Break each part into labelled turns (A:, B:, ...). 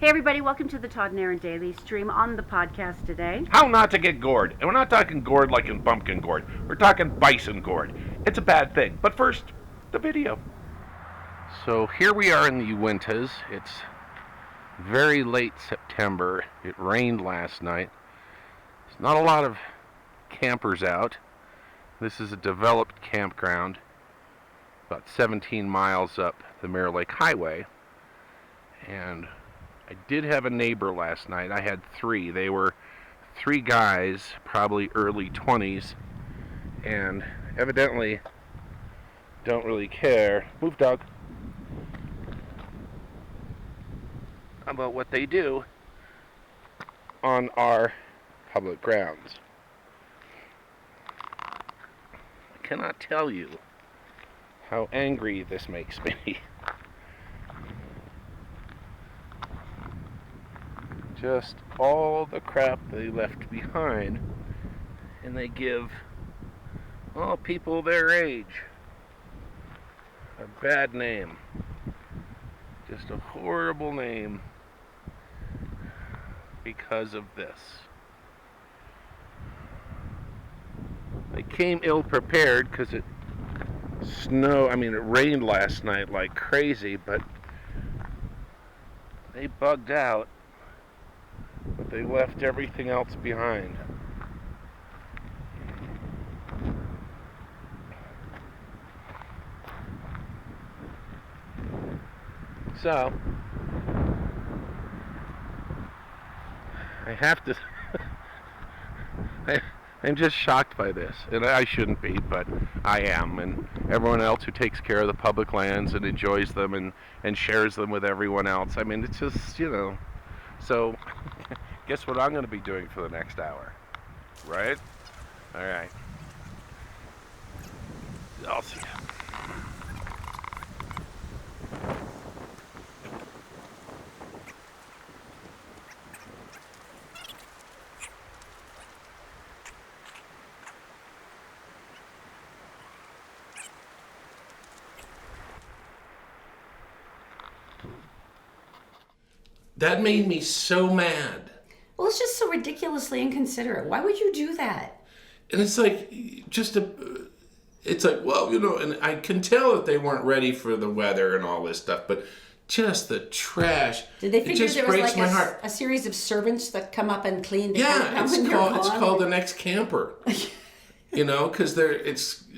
A: Hey everybody, welcome to the Todd and Erin Daily Stream. On the podcast today,
B: How not to get gored. And we're not talking gored like in pumpkin gourd. We're talking bison gourd. It's a bad thing. But first, the video. So here we are in the Uintas. It's very late September. It rained last night. There's not a lot of campers out. This is a developed campground about 17 miles up the Mirror Lake Highway. And I did have a neighbor last night. I had three. They were three guys, probably early 20s, and evidently don't really care. Move, dog. About what they do on our public grounds. I cannot tell you how angry this makes me. Just all the crap they left behind, and they give all people their age a bad name. Just a horrible name because of this. They came ill prepared because it rained last night like crazy, but they bugged out. But they left everything else behind. So, I have to... I'm just shocked by this, and I shouldn't be, but I am, and everyone else who takes care of the public lands and enjoys them and shares them with everyone else. I mean, it's just, so... Guess what I'm going to be doing for the next hour, right? All right. I'll see you.
C: That made me so mad.
D: Well, it's just so ridiculously inconsiderate. Why would you do that?
C: And it's like, and I can tell that they weren't ready for the weather and all this stuff, but just the trash.
D: Did they figure there was
C: breaks my heart.
D: a series of servants that come up and clean the
C: Yeah,
D: camp?
C: it's called the next camper. Because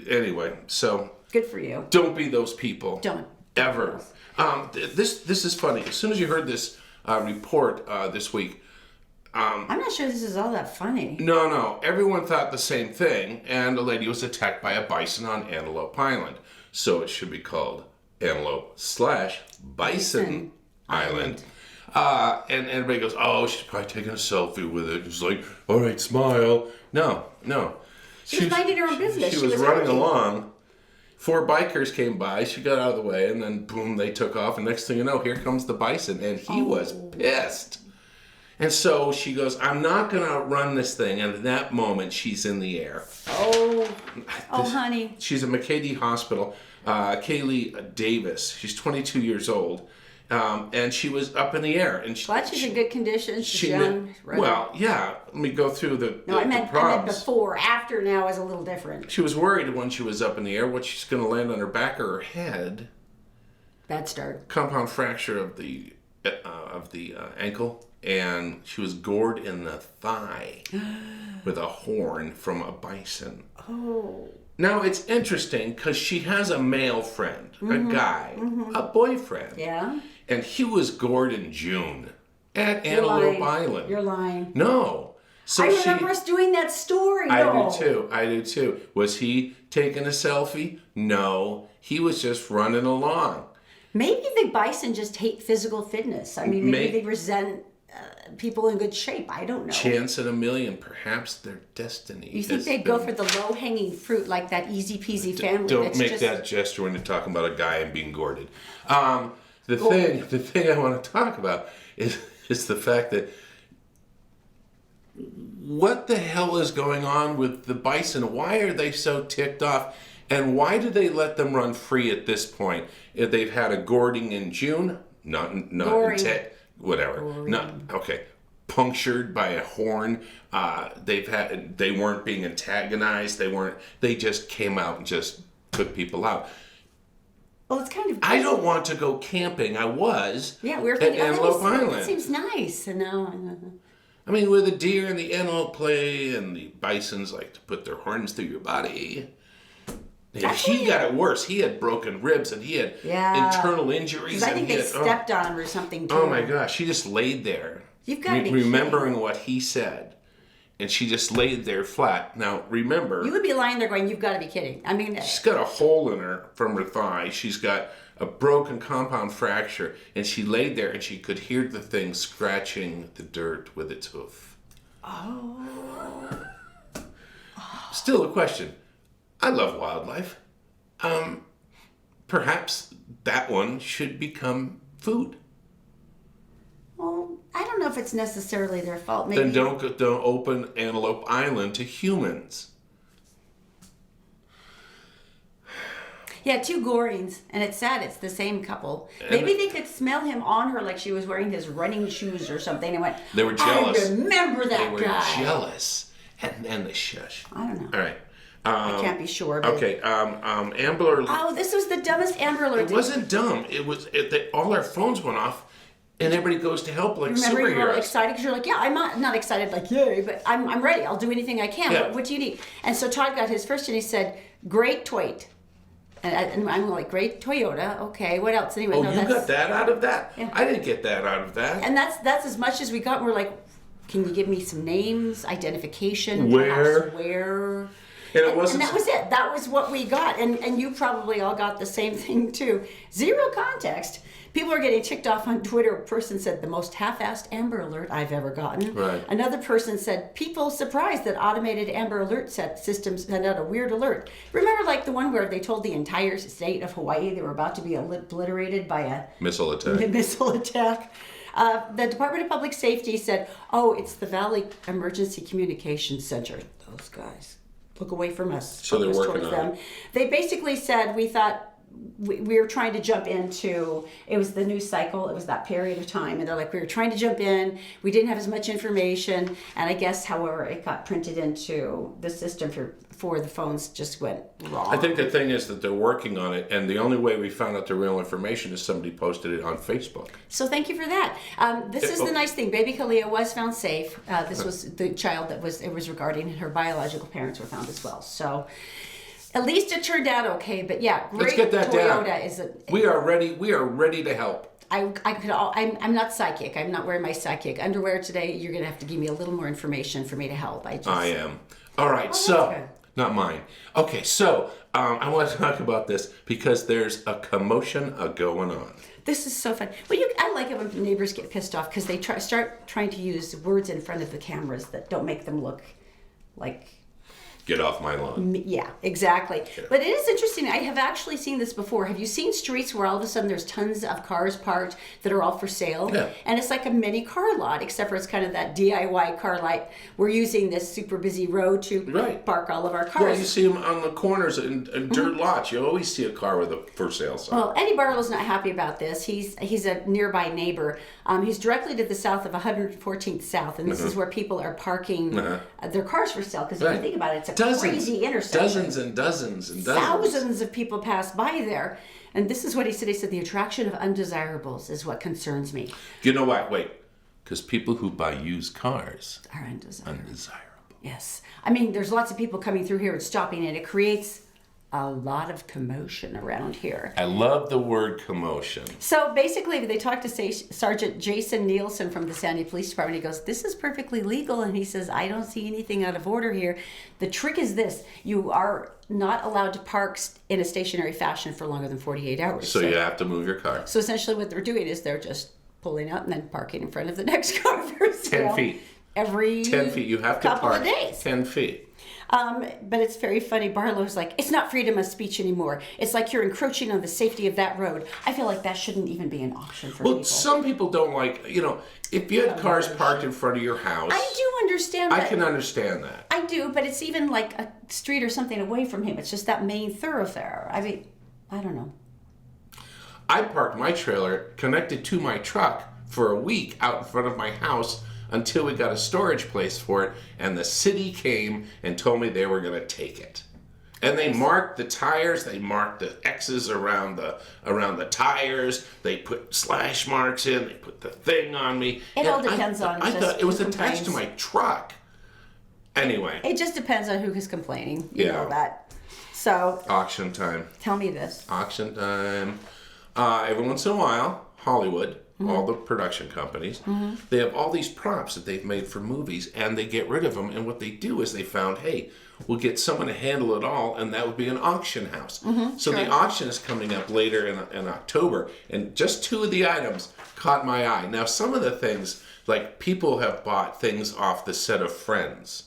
C: anyway, so.
D: Good for you.
C: Don't be those people.
D: Don't.
C: Ever. This is funny. As soon as you heard this report this week,
D: I'm not sure this is all that funny.
C: No. Everyone thought the same thing, and a lady was attacked by a bison on Antelope Island. So it should be called Antelope/Bison Island. And everybody goes, oh, she's probably taking a selfie with it. It's like, all right, smile. No.
D: She was minding her own business.
C: She was running along. 4 bikers came by. She got out of the way, and then boom, they took off. And next thing you know, here comes the bison, and he was pissed. And so she goes, I'm not going to run this thing. And at that moment, she's in the air.
D: Honey.
C: She's at McKay Hospital. Kaylee Davis. She's 22 years old. And she was up in the air. And
D: Glad she's in good condition. She's young. Right?
C: Well, yeah. Let me go through the
D: I meant before. After now is a little different.
C: She was worried when she was up in the air what she's going to land on her back or her head.
D: Bad start.
C: Compound fracture of the ankle. And she was gored in the thigh with a horn from a bison.
D: Oh.
C: Now, it's interesting because she has a male friend, a guy, a boyfriend.
D: Yeah?
C: And he was gored in June at Antelope Island.
D: You're lying.
C: No. So
D: I remember us doing that story,
C: I do too. Was he taking a selfie? No. He was just running along.
D: Maybe the bison just hate physical fitness. I mean, maybe they resent people in good shape. I don't know.
C: Chance in a million. Perhaps their destiny.
D: You think they'd go for the low-hanging fruit like that easy peasy family?
C: Don't make that gesture when you're talking about a guy and being gored. The thing I want to talk about is the fact that what the hell is going on with the bison? Why are they so ticked off? And why do they let them run free at this point? If they've had a gourding in June, whatever. Punctured by a horn. They weren't being antagonized. They just came out and just took people out.
D: Well, it's kind of.
C: I don't want to go camping. I was.
D: Yeah, we were thinking,
C: at Antelope Island.
D: That seems nice. And now.
C: I mean, where the deer and the antelope play, and the bisons like to put their horns through your body. And he got it worse. He had broken ribs and he had internal injuries.
D: I think they stepped on him or something too.
C: Oh my gosh, she just laid there.
D: You've got to be
C: remembering what he said. And she just laid there flat. Now, remember...
D: You would be lying there going, you've got to be kidding. I mean...
C: She's got a hole in her from her thigh. She's got a broken compound fracture. And she laid there and she could hear the thing scratching the dirt with its hoof.
D: Oh.
C: Still a question. I love wildlife. Perhaps that one should become food.
D: Well, I don't know if it's necessarily their fault. Maybe.
C: Then don't open Antelope Island to humans.
D: Yeah, 2 gorings, and it's sad. It's the same couple. Maybe they could smell him on her like she was wearing his running shoes or something, and went.
C: They were jealous.
D: I remember that guy.
C: They were jealous, and they shush.
D: I don't know.
C: All right.
D: I can't be sure. But...
C: Okay. Amber Alert.
D: Oh, this was the dumbest Amber Alert.
C: It wasn't dumb. It was. All our phones went off. And everybody goes to help like
D: Remember,
C: superheroes.
D: you were excited because you're like, yeah, I'm not excited like yay, but I'm ready. I'll do anything I can.
C: Yeah.
D: What do you need? And so Todd got his first, and he said, "Great Toyota." And I'm like, "Great Toyota." Okay, what else? Anyway,
C: you got that out of that?
D: Yeah.
C: I didn't get that out of that.
D: And that's as much as we got. We're like, can you give me some names, identification,
C: Where?
D: perhaps where?
C: And it wasn't.
D: And that was it. That was what we got. And you probably all got the same thing too. Zero context. People are getting ticked off on Twitter. A person said, the most half-assed Amber Alert I've ever gotten.
C: Right.
D: Another person said, people surprised that automated Amber Alert systems send out a weird alert. Remember like the one where they told the entire state of Hawaii they were about to be obliterated by a
C: missile attack.
D: The Department of Public Safety said, oh, it's the Valley Emergency Communications Center. Those guys. Look away from us.
C: So they're working
D: towards
C: on
D: them. They basically said, we thought, we were trying to jump into, it was the news cycle, it was that period of time, and they're like, we were trying to jump in, we didn't have as much information, and I guess, however, it got printed into the system for the phones just went wrong.
C: I think the thing is that they're working on it, and the only way we found out the real information is somebody posted it on Facebook.
D: So thank you for that. This is the nice thing. Baby Kalia was found safe. This was the child it was regarding, and her biological parents were found as well. So at least it turned out okay. But yeah,
C: let's get that
D: Toyota
C: down.
D: Is a.
C: We are ready. We are ready to help.
D: I'm not psychic. I'm not wearing my psychic underwear today. You're gonna have to give me a little more information for me to help. I am. All right. Okay.
C: Not mine. Okay. So I want to talk about this because there's a commotion going on.
D: This is so fun. Well, I like it when neighbors get pissed off because they start trying to use words in front of the cameras that don't make them look like.
C: Get off my lawn.
D: Yeah, exactly. Yeah. But it is interesting. I have actually seen this before. Have you seen streets where all of a sudden there's tons of cars parked that are all for sale?
C: Yeah.
D: And it's like a mini car lot, except for it's kind of that DIY car lot. We're using this super busy road to park all of our cars.
C: Well, you see them on the corners and dirt lots. You always see a car with a for sale sign.
D: Well, Eddie Barlow's not happy about this. He's a nearby neighbor. He's directly to the south of 114th South, and this is where people are parking their cars for sale. Because if you think about it, it's a crazy intersection.
C: Dozens and dozens and dozens.
D: Thousands of people pass by there. And this is what he said. He said, the attraction of undesirables is what concerns me.
C: You know what? Wait. Because people who buy used cars
D: are undesirable. Yes. I mean, there's lots of people coming through here and stopping, and it creates a lot of commotion around here.
C: I love the word commotion.
D: So basically, they talked to Sergeant Jason Nielsen from the Sandy Police Department. He goes, this is perfectly legal. And he says, I don't see anything out of order here. The trick is this. You are not allowed to park in a stationary fashion for longer than 48 hours.
C: So you have to move your car.
D: So essentially what they're doing is they're just pulling out and then parking in front of the next car for sale.
C: 10 feet.
D: Every
C: 10 feet. You have to
D: couple
C: park
D: of days.
C: 10 feet.
D: But it's very funny. Barlow's like, it's not freedom of speech anymore. It's like you're encroaching on the safety of that road. I feel like that shouldn't even be an option for people.
C: Well, some people don't like, if you had cars parked in front of your house.
D: I do understand that.
C: I can understand that.
D: I do, but it's even like a street or something away from him. It's just that main thoroughfare. I mean, I don't know.
C: I parked my trailer connected to my truck for a week out in front of my house until we got a storage place for it, and the city came and told me they were going to take it. And they marked the tires, they marked the X's around the tires, they put slash marks in, they put the thing on me.
D: It all depends on
C: I
D: just
C: thought it was
D: who
C: attached to
D: complains.
C: my truck. Anyway.
D: It just depends on who is complaining. You
C: Yeah.
D: know that. So,
C: Auction time.
D: tell me this.
C: Auction time. Every once in a while, Hollywood, all the production companies, they have all these props that they've made for movies, and they get rid of them. And what they do is they found, hey, we'll get someone to handle it all, and that would be an auction house. So the auction is coming up later in October, and just 2 of the items caught my eye. Now, some of the things, like people have bought things off the set of Friends.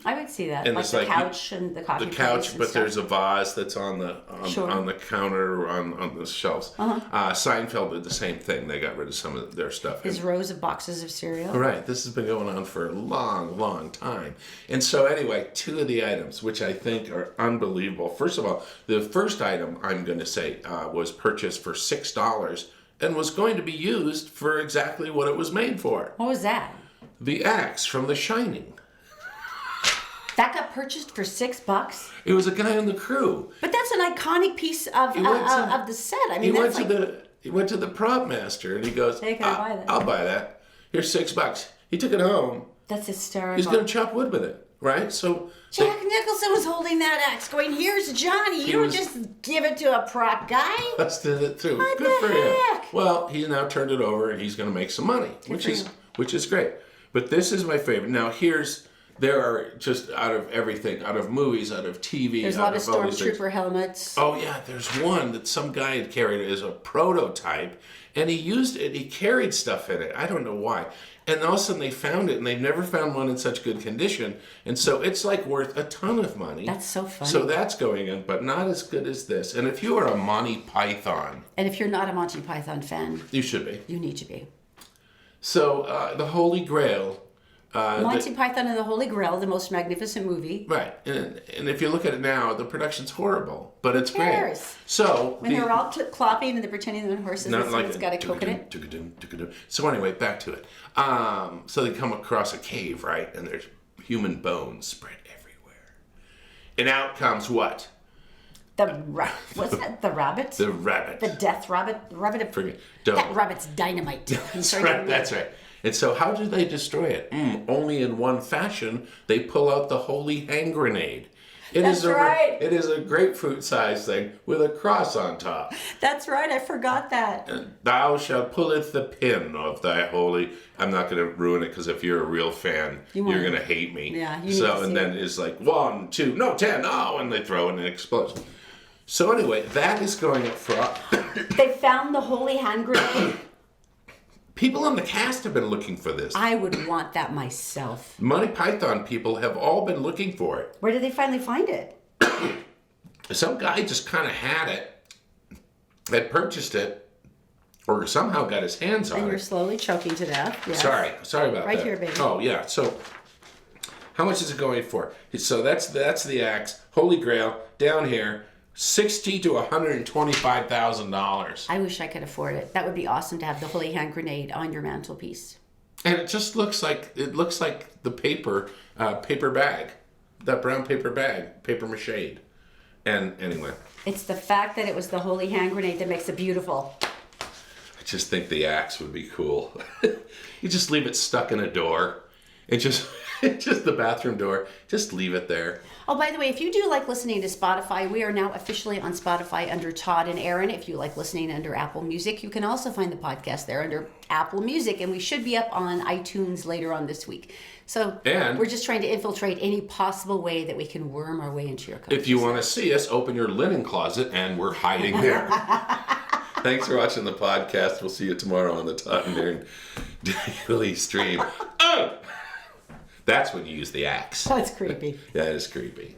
D: I would see that.
C: And
D: Like
C: it's
D: the
C: like
D: couch and the coffee
C: The
D: plates
C: couch,
D: and
C: but
D: stuff.
C: there's a vase that's on the
D: Sure.
C: on the counter or on the shelves. Seinfeld did the same thing. They got rid of some of their stuff.
D: His rows of boxes of cereal.
C: Right. This has been going on for a long, long time. And so anyway, 2 of the items, which I think are unbelievable. First of all, the first item I'm going to say was purchased for $6 and was going to be used for exactly what it was made for.
D: What was that?
C: The axe from The Shining.
D: That got purchased for $6?
C: It was a guy on the crew.
D: But that's an iconic piece of the set. I mean,
C: He
D: that's
C: went to the prop master and he goes,
D: Hey, can I buy that?
C: I'll buy that. Here's $6. He took it home.
D: that's hysterical.
C: He's going to chop wood with it, right? So
D: Jack Nicholson was holding that axe, going, "Here's Johnny. You don't just give it to a prop guy."
C: busted it through.
D: What
C: Good
D: the
C: for him.
D: heck?
C: Well, he's now turned it over and he's going to make some money, which
D: for
C: is
D: him.
C: which is great. But this is my favorite. Now there are just out of everything, out of movies, out of TV,
D: There's a
C: out
D: lot of
C: all these things.
D: stormtrooper helmets.
C: Oh yeah, there's one that some guy had carried as a prototype, and he used it. He carried stuff in it. I don't know why. And all of a sudden they found it, and they've never found one in such good condition. And so it's like worth a ton of money.
D: That's so funny.
C: So that's going in, but not as good as this. And if you are a Monty Python,
D: And if you're not a Monty Python fan,
C: you should be.
D: you need to be.
C: So the Holy Grail.
D: Monty Python and the Holy Grail, the most magnificent movie.
C: Right, and if you look at it now, the production's horrible, but it's great.
D: cares?
C: So
D: When they're all clopping and they're pretending they're horses,
C: not
D: and
C: like
D: someone's got a coke in it.
C: So anyway, back to it. So they come across a cave, right, and there's human bones spread everywhere, and out comes what?
D: What's that? The rabbit?
C: The rabbit.
D: The death rabbit? The rabbit of...
C: Forget.
D: That
C: Don't.
D: rabbit's dynamite.
C: That's right. That's right. And so how do they destroy it? Only in one fashion. They pull out the holy hand grenade.
D: That's right.
C: It is a grapefruit-sized thing with a cross on top.
D: That's right. I forgot that.
C: And thou shalt pulleth the pin of thy holy. I'm not going to ruin it because if you're a real fan, you're going to hate me.
D: Yeah, you need
C: So
D: to
C: and
D: see
C: then
D: it.
C: it's like 1, 2, no 10, oh, and they throw it and it explodes. So anyway, that is going up front.
D: They found the holy hand grenade.
C: People in the cast have been looking for this.
D: I would want that myself.
C: Monty Python people have all been looking for it.
D: Where did they finally find it?
C: Some guy just kind of had had purchased it, or somehow got his hands
D: And
C: on
D: you're
C: it.
D: slowly choking to death. Yes.
C: Sorry about
D: Right
C: that.
D: here, baby.
C: Oh yeah. So, how much is it going for? So that's the axe, Holy Grail, down here, $60,000 to $125,000,
D: I wish I could afford it. That would be awesome to have the holy hand grenade on your mantelpiece.
C: and it just looks like the paper bag, that brown paper bag, paper mache. And anyway,
D: It's the fact that it was the holy hand grenade that makes it beautiful.
C: I just think the axe would be cool. You just leave it stuck in a door. It just the bathroom door. Just leave it there.
D: Oh, by the way, if you do like listening to Spotify, we are now officially on Spotify under Todd and Erin. If you like listening under Apple Music, you can also find the podcast there under Apple Music, and we should be up on iTunes later on this week. So
C: And-
D: we're just trying to infiltrate any possible way that we can worm our way into your
C: If you want to see us, open your linen closet, and we're hiding there. Thanks for watching the podcast. We'll see you tomorrow on the Todd and Erin daily stream. Oh! That's when you use the axe.
D: That's creepy.
C: That is creepy.